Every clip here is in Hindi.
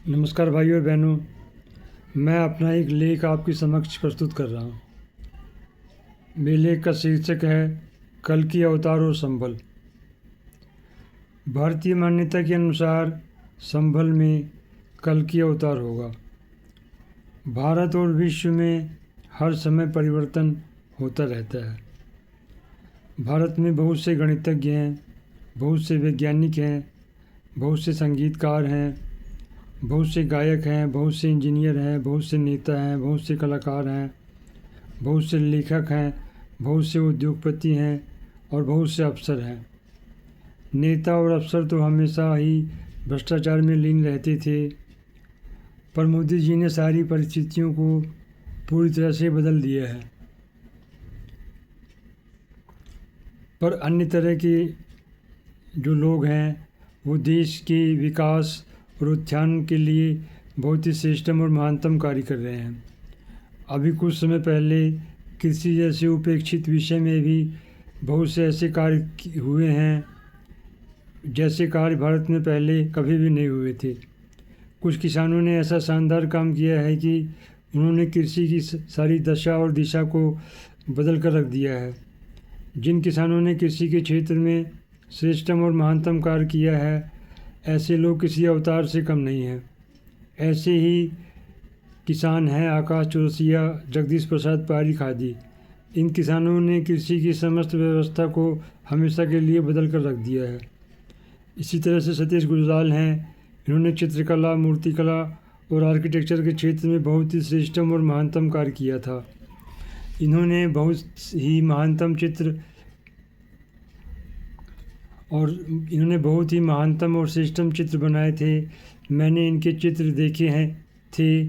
नमस्कार भाइयों और बहनों। मैं अपना एक लेख आपके समक्ष प्रस्तुत कर रहा हूँ। मेरे लेख का शीर्षक है कल की अवतार और संभल। भारतीय मान्यता के अनुसार संभल में कल की अवतार होगा। भारत और विश्व में हर समय परिवर्तन होता रहता है। भारत में बहुत से गणितज्ञ हैं, बहुत से वैज्ञानिक हैं, बहुत से संगीतकार हैं, बहुत से गायक हैं, बहुत से इंजीनियर हैं, बहुत से नेता हैं, बहुत से कलाकार हैं, बहुत से लेखक हैं, बहुत से उद्योगपति हैं और बहुत से अफसर हैं। नेता और अफसर तो हमेशा ही भ्रष्टाचार में लीन रहते थे, पर मोदी जी ने सारी परिस्थितियों को पूरी तरह से बदल दिया है। पर अन्य तरह के जो लोग हैं वो देश के विकास और उत्थान के लिए बहुत ही श्रेष्ठतम और महानतम कार्य कर रहे हैं। अभी कुछ समय पहले कृषि जैसे उपेक्षित विषय में भी बहुत से ऐसे कार्य हुए हैं जैसे कार्य भारत में पहले कभी भी नहीं हुए थे। कुछ किसानों ने ऐसा शानदार काम किया है कि उन्होंने कृषि की सारी दशा और दिशा को बदल कर रख दिया है। जिन किसानों ने कृषि के क्षेत्र में श्रेष्ठतम और महानतम कार्य किया है, ऐसे लोग किसी अवतार से कम नहीं हैं। ऐसे ही किसान हैं आकाश चौरसिया, जगदीश प्रसाद पारिक आदि। इन किसानों ने कृषि की समस्त व्यवस्था को हमेशा के लिए बदल कर रख दिया है। इसी तरह से सतीश गुजराल हैं। इन्होंने चित्रकला, मूर्तिकला और आर्किटेक्चर के क्षेत्र में बहुत ही श्रेष्ठतम और महानतम कार्य किया था। इन्होंने बहुत ही महानतम और श्रेष्ठतम चित्र बनाए थे। मैंने इनके चित्र देखे थे।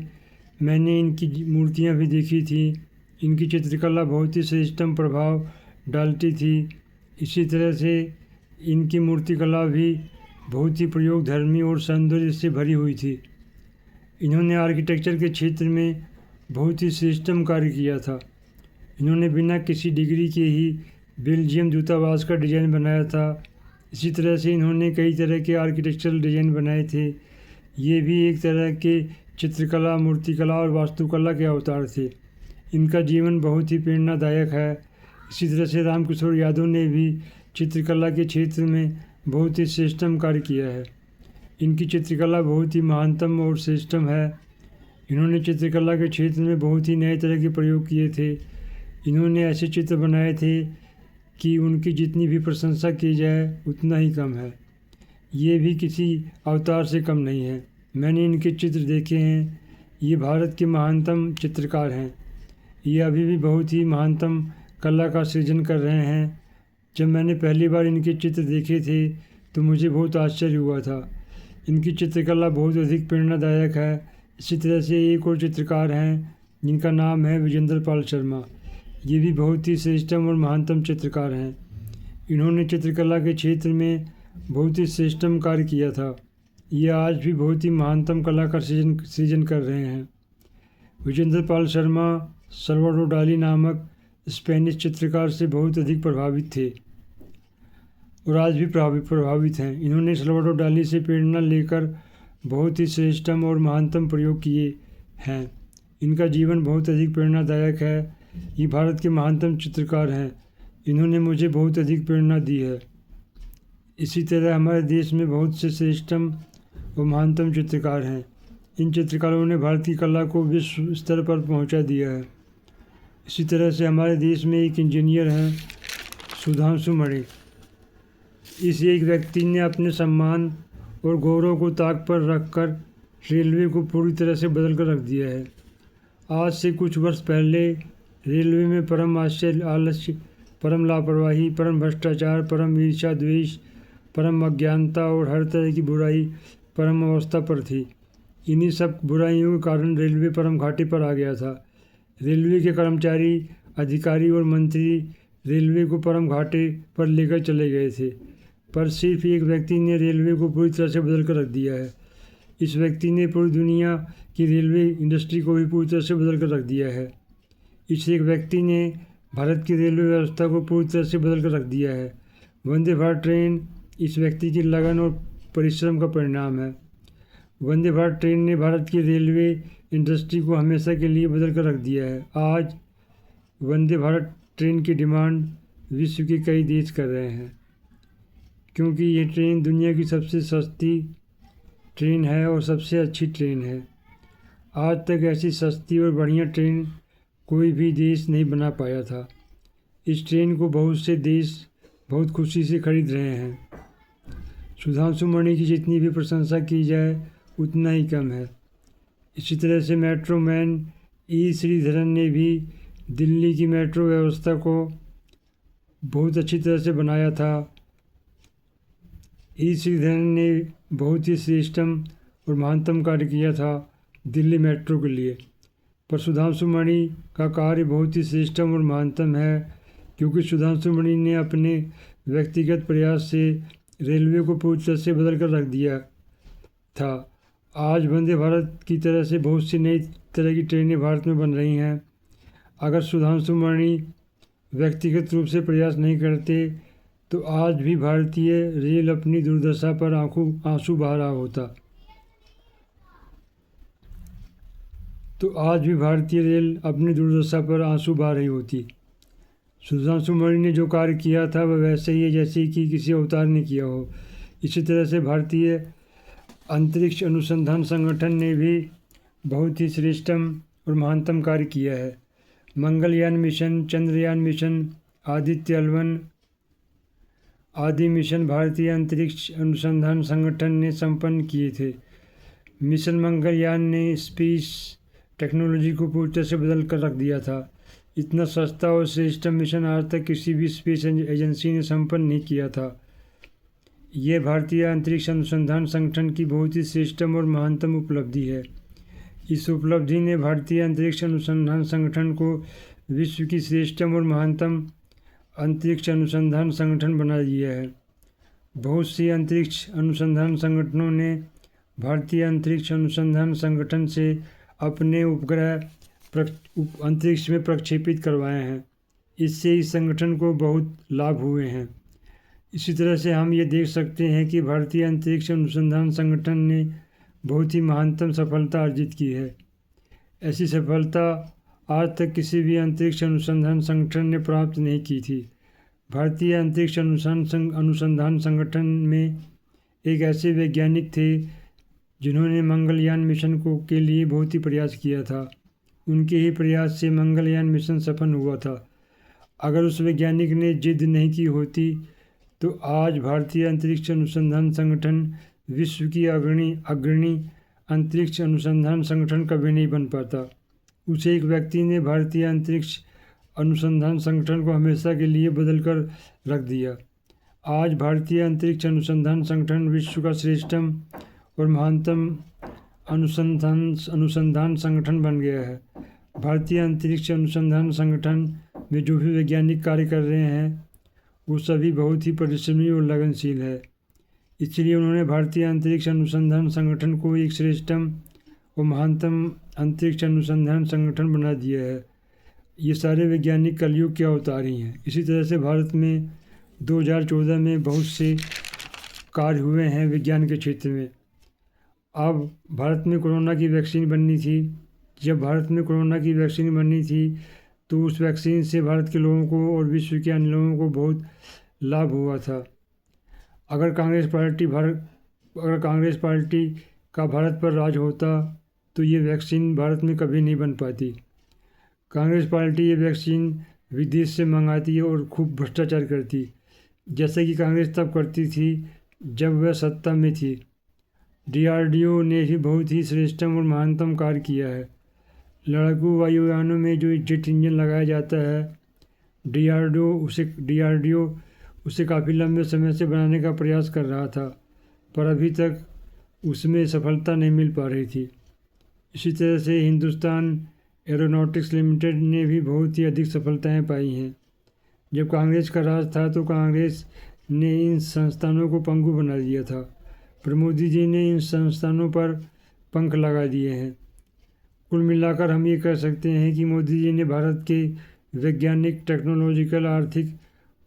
मैंने इनकी मूर्तियाँ भी देखी थी। इनकी चित्रकला बहुत ही श्रेष्ठतम प्रभाव डालती थी। इसी तरह से इनकी मूर्तिकला भी बहुत ही प्रयोगधर्मी और सौंदर्य से भरी हुई थी। इन्होंने आर्किटेक्चर के क्षेत्र में बहुत ही श्रेष्ठतम कार्य किया था। इन्होंने बिना किसी डिग्री के ही बेल्जियम दूतावास का डिज़ाइन बनाया था। इसी तरह से इन्होंने कई तरह के आर्किटेक्चरल डिज़ाइन बनाए थे। ये भी एक तरह के चित्रकला, मूर्तिकला और वास्तुकला के अवतार थे। इनका जीवन बहुत ही प्रेरणादायक है। इसी तरह से रामकिशोर यादव ने भी चित्रकला के क्षेत्र में बहुत ही श्रेष्ठतम कार्य किया है। इनकी चित्रकला बहुत ही महानतम और श्रेष्ठतम है। इन्होंने चित्रकला के क्षेत्र में बहुत ही नए तरह के प्रयोग किए थे। इन्होंने ऐसे चित्र बनाए थे कि उनकी जितनी भी प्रशंसा की जाए उतना ही कम है। ये भी किसी अवतार से कम नहीं है। मैंने इनके चित्र देखे हैं। ये भारत के महानतम चित्रकार हैं। ये अभी भी बहुत ही महानतम कला का सृजन कर रहे हैं। जब मैंने पहली बार इनके चित्र देखे थे तो मुझे बहुत आश्चर्य हुआ था। इनकी चित्रकला बहुत अधिक प्रेरणादायक है। इसी तरह से एक और चित्रकार हैं जिनका नाम है विजेंद्र पाल शर्मा। ये भी बहुत ही श्रेष्ठतम और महानतम चित्रकार हैं। इन्होंने चित्रकला के क्षेत्र में बहुत ही श्रेष्ठतम कार्य किया था। ये आज भी बहुत ही महानतम कला का सृजन कर रहे हैं। विजेंद्र पाल शर्मा सल्वाडोर डाली नामक स्पेनिश चित्रकार से बहुत अधिक प्रभावित थे और आज भी प्रभावित हैं। इन्होंने सल्वाडोर डाली से प्रेरणा लेकर बहुत ही श्रेष्ठतम और महानतम प्रयोग किए हैं। इनका जीवन बहुत अधिक प्रेरणादायक है। ये भारत के महानतम चित्रकार हैं। इन्होंने मुझे बहुत अधिक प्रेरणा दी है। इसी तरह हमारे देश में बहुत से श्रेष्ठतम और महानतम चित्रकार हैं। इन चित्रकारों ने भारतीय कला को विश्व स्तर पर पहुंचा दिया है। इसी तरह से हमारे देश में एक इंजीनियर हैं सुधांशु मणि। इस एक व्यक्ति ने अपने सम्मान और गौरव को ताक पर रखकर रेलवे को पूरी तरह से बदल कर रख दिया है। आज से कुछ वर्ष पहले रेलवे में परम आलस्य, परम लापरवाही, परम भ्रष्टाचार, परम ईर्ष्या द्वेष, परम अज्ञानता और हर तरह की बुराई परम अवस्था पर थी। इन्हीं सब बुराइयों के कारण रेलवे परम घाटे पर आ गया था। रेलवे के कर्मचारी, अधिकारी और मंत्री रेलवे को परम घाटे पर लेकर चले गए थे, पर सिर्फ एक व्यक्ति ने रेलवे को पूरी तरह से बदल कर रख दिया है। इस व्यक्ति ने पूरी दुनिया की रेलवे इंडस्ट्री को भी पूरी तरह से बदल कर रख दिया है। इस एक व्यक्ति ने भारत की रेलवे व्यवस्था को पूरी तरह से बदल कर रख दिया है। वंदे भारत ट्रेन इस व्यक्ति की लगन और परिश्रम का परिणाम है। वंदे भारत ट्रेन ने भारत की रेलवे इंडस्ट्री को हमेशा के लिए बदल कर रख दिया है। आज वंदे भारत ट्रेन की डिमांड विश्व के कई देश कर रहे हैं, क्योंकि ये ट्रेन दुनिया की सबसे सस्ती ट्रेन है और सबसे अच्छी ट्रेन है। आज तक ऐसी सस्ती और बढ़िया ट्रेन कोई भी देश नहीं बना पाया था। इस ट्रेन को बहुत से देश बहुत खुशी से खरीद रहे हैं। सुधांशु मणि की जितनी भी प्रशंसा की जाए उतना ही कम है। इसी तरह से मेट्रो मैन ई श्रीधरन ने भी दिल्ली की मेट्रो व्यवस्था को बहुत अच्छी तरह से बनाया था। ई श्रीधरन ने बहुत ही श्रेष्ठतम और महानतम कार्य किया था दिल्ली मेट्रो के लिए, पर सुधांशु मणि का कार्य बहुत ही श्रेष्ठतम और महानतम है, क्योंकि सुधांशु मणि ने अपने व्यक्तिगत प्रयास से रेलवे को पूरी तरह से बदल कर रख दिया था। आज वंदे भारत की तरह से बहुत सी नई तरह की ट्रेनें भारत में बन रही हैं। अगर सुधांशु मणि व्यक्तिगत रूप से प्रयास नहीं करते तो आज भी भारतीय रेल अपनी दुर्दशा पर आंसू बहा रहा होता। रही होती। सुधांशु मणि ने जो कार्य किया था वह वैसे ही है जैसे कि किसी अवतार ने किया हो। इसी तरह से भारतीय अंतरिक्ष अनुसंधान संगठन ने भी बहुत ही श्रेष्ठतम और महानतम कार्य किया है। मंगलयान मिशन, चंद्रयान मिशन, आदित्य-L1 आदि मिशन भारतीय अंतरिक्ष अनुसंधान संगठन ने संपन्न किए थे। मिशन मंगलयान ने स्पेस टेक्नोलॉजी को पूरी तरह से बदल कर रख दिया था। इतना सस्ता और श्रेष्ठ मिशन आज तक किसी भी स्पेस एजेंसी ने संपन्न नहीं किया था। यह भारतीय अंतरिक्ष अनुसंधान संगठन की बहुत ही श्रेष्ठतम और महानतम उपलब्धि है। इस उपलब्धि ने भारतीय अंतरिक्ष अनुसंधान संगठन को विश्व की श्रेष्ठतम और महानतम अंतरिक्ष अनुसंधान संगठन बना दिया है। बहुत सी अंतरिक्ष अनुसंधान संगठनों ने भारतीय अंतरिक्ष अनुसंधान संगठन से अपने उपग्रह अंतरिक्ष में प्रक्षेपित करवाए हैं। इससे इस संगठन को बहुत लाभ हुए हैं। इसी तरह से हम ये देख सकते हैं कि भारतीय अंतरिक्ष अनुसंधान संगठन ने बहुत ही महानतम सफलता अर्जित की है। ऐसी सफलता आज तक किसी भी अंतरिक्ष अनुसंधान संगठन ने प्राप्त नहीं की थी। भारतीय अंतरिक्ष अनुसंधान संगठन में एक ऐसे वैज्ञानिक थे जिन्होंने मंगलयान मिशन के लिए बहुत ही प्रयास किया था। उनके ही प्रयास से मंगलयान मिशन सफल हुआ था। अगर उस वैज्ञानिक ने जिद नहीं की होती तो आज भारतीय अंतरिक्ष अनुसंधान संगठन विश्व की अग्रणी अंतरिक्ष अनुसंधान संगठन कभी नहीं बन पाता। उस एक व्यक्ति ने भारतीय अंतरिक्ष अनुसंधान संगठन को हमेशा के लिए बदल कर रख दिया। आज भारतीय अंतरिक्ष अनुसंधान संगठन विश्व का श्रेष्ठतम और महानतम अनुसंधान संगठन बन गया है। भारतीय अंतरिक्ष अनुसंधान संगठन में जो भी वैज्ञानिक कार्य कर रहे हैं वो सभी बहुत ही परिश्रमी और लगनशील है। इसलिए उन्होंने भारतीय अंतरिक्ष अनुसंधान संगठन को एक श्रेष्ठतम और महानतम अंतरिक्ष अनुसंधान संगठन बना दिया है। ये सारे वैज्ञानिक कलयुग के अवतार ही हैं। इसी तरह से भारत में 2014 में बहुत से कार्य हुए हैं विज्ञान के क्षेत्र में। अब भारत में कोरोना की वैक्सीन बननी थी। जब भारत में कोरोना की वैक्सीन बननी थी तो उस वैक्सीन से भारत के लोगों को और विश्व के अन्य लोगों को बहुत लाभ हुआ था। अगर कांग्रेस पार्टी का भारत पर राज होता तो ये वैक्सीन भारत में कभी नहीं बन पाती। कांग्रेस पार्टी ये वैक्सीन विदेश से मंगाती और खूब भ्रष्टाचार करती, जैसे कि कांग्रेस तब करती थी जब वह सत्ता में थी। DRDO ने भी बहुत ही श्रेष्ठतम और महानतम कार्य किया है। लड़ाकू वायुयानों में जो जेट इंजन लगाया जाता है, DRDO उसे काफ़ी लंबे समय से बनाने का प्रयास कर रहा था, पर अभी तक उसमें सफलता नहीं मिल पा रही थी। इसी तरह से हिंदुस्तान एरोनॉटिक्स लिमिटेड ने भी बहुत ही अधिक सफलताएं पाई हैं। जब कांग्रेस का राज था तो कांग्रेस ने इन संस्थानों को पंगु बना दिया था, पर मोदी जी ने इन संस्थानों पर पंख लगा दिए हैं। कुल मिलाकर हम ये कह सकते हैं कि मोदी जी ने भारत के वैज्ञानिक, टेक्नोलॉजिकल, आर्थिक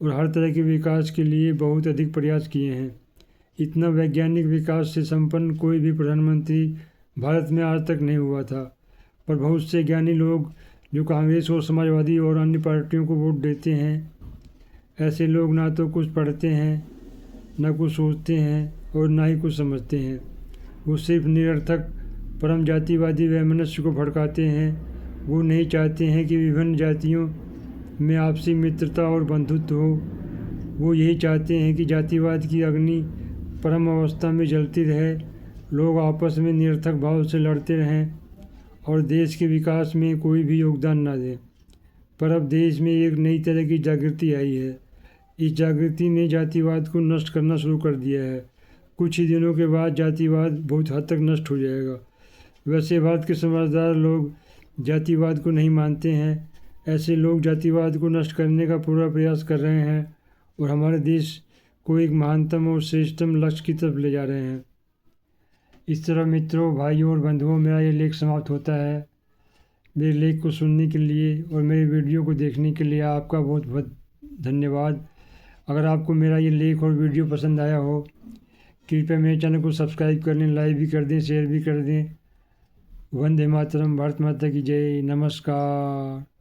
और हर तरह के विकास के लिए बहुत अधिक प्रयास किए हैं। इतना वैज्ञानिक विकास से संपन्न कोई भी प्रधानमंत्री भारत में आज तक नहीं हुआ था। पर बहुत से ज्ञानी लोग जो कांग्रेस और समाजवादी और अन्य पार्टियों को वोट देते हैं, ऐसे लोग ना तो कुछ पढ़ते हैं, ना कुछ सोचते हैं और ना ही कुछ समझते हैं। वो सिर्फ निरर्थक परम जातिवादी वैमनस्य को भड़काते हैं। वो नहीं चाहते हैं कि विभिन्न जातियों में आपसी मित्रता और बंधुत्व हो। वो यही चाहते हैं कि जातिवाद की अग्नि परम अवस्था में जलती रहे, लोग आपस में निरर्थक भाव से लड़ते रहें और देश के विकास में कोई भी योगदान ना दें। पर अब देश में एक नई तरह की जागृति आई है। इस जागृति ने जातिवाद को नष्ट करना शुरू कर दिया है। कुछ ही दिनों के बाद जातिवाद बहुत हद तक नष्ट हो जाएगा। वैसे भारत के समझदार लोग जातिवाद को नहीं मानते हैं। ऐसे लोग जातिवाद को नष्ट करने का पूरा प्रयास कर रहे हैं और हमारे देश को एक महानतम और श्रेष्ठतम लक्ष्य की तरफ ले जा रहे हैं। इस तरह मित्रों, भाइयों और बंधुओं, मेरा ये लेख समाप्त होता है। मेरे लेख को सुनने के लिए और मेरे वीडियो को देखने के लिए आपका बहुत बहुत धन्यवाद। अगर आपको मेरा ये लेख और वीडियो पसंद आया हो, कृपया मेरे चैनल को सब्सक्राइब कर लें, लाइक भी कर दें, शेयर भी कर दें। वंदे मातरम। भारत माता की जय। नमस्कार।